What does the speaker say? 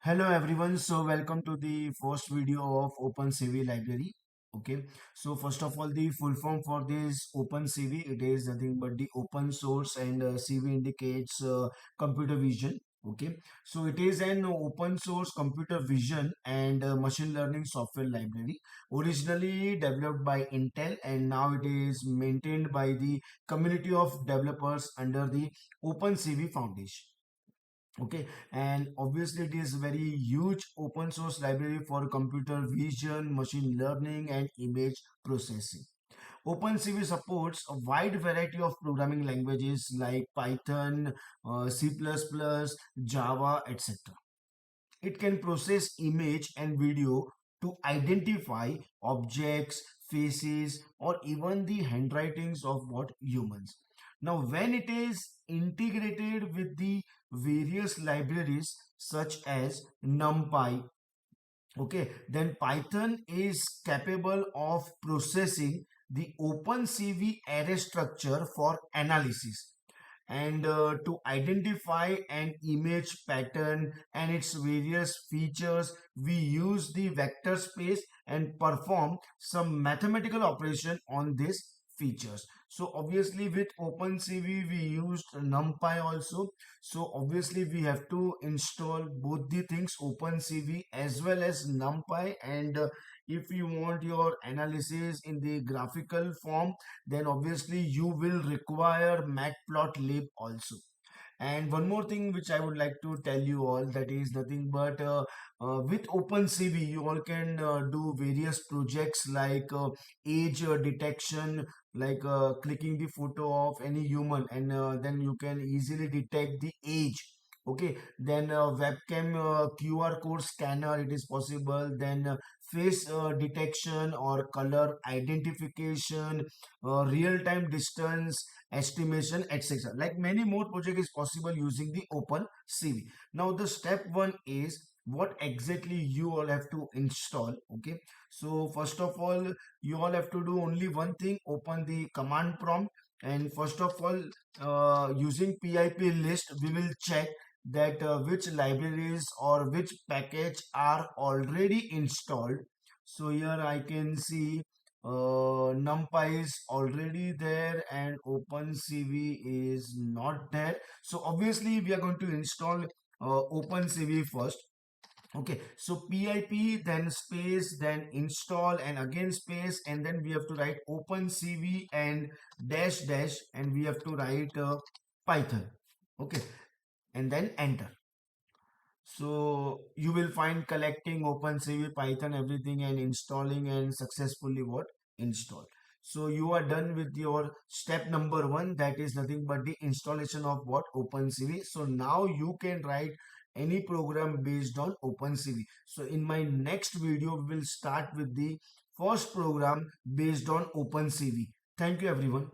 Hello everyone, so welcome to the first video of OpenCV library. Okay, so first of all, the full form for this OpenCV, it is nothing but the open source and CV indicates computer vision. Okay, so it is an open source computer vision and machine learning software library originally developed by Intel, and now it is maintained by the community of developers under the OpenCV Foundation. Okay, and obviously it is very huge open source library for computer vision, machine learning, and image processing. OpenCV supports a wide variety of programming languages like Python, C++, Java, etc. It can process image and video to identify objects, faces, or even the handwritings of what humans. Now, when it is integrated with the various libraries such as numpy, okay, then Python is capable of processing the OpenCV array structure for analysis and to identify an image pattern and its various features. We use the vector space and perform some mathematical operation on these features. So obviously with OpenCV we used numpy also. So obviously we have to install both the things, OpenCV as well as numpy, and if you want your analysis in the graphical form, then obviously you will require matplotlib also. And one more thing which I would like to tell you all, that is nothing but with OpenCV you all can do various projects like age detection, like clicking the photo of any human, and then you can easily detect the age. Okay, then webcam QR code scanner, it is possible. Then face detection or color identification, real-time distance estimation, etc. Like many more project is possible using the OpenCV. Now the step one is what exactly you all have to install. Okay, so first of all you all have to do only one thing: open the command prompt, and first of all using pip list we will check that which libraries or which package are already installed. So here I can see numpy is already there and OpenCV is not there. So obviously we are going to install OpenCV first. Okay, so pip, then space, then install, and again space, and then we have to write OpenCV and dash dash, and we have to write Python. Okay, and then enter. So you will find collecting OpenCV, Python, everything, and installing, and successfully what install. So you are done with your step number one, that is nothing but the installation of what OpenCV. So now you can write any program based on OpenCV. So in my next video we will start with the first program based on OpenCV. Thank you everyone.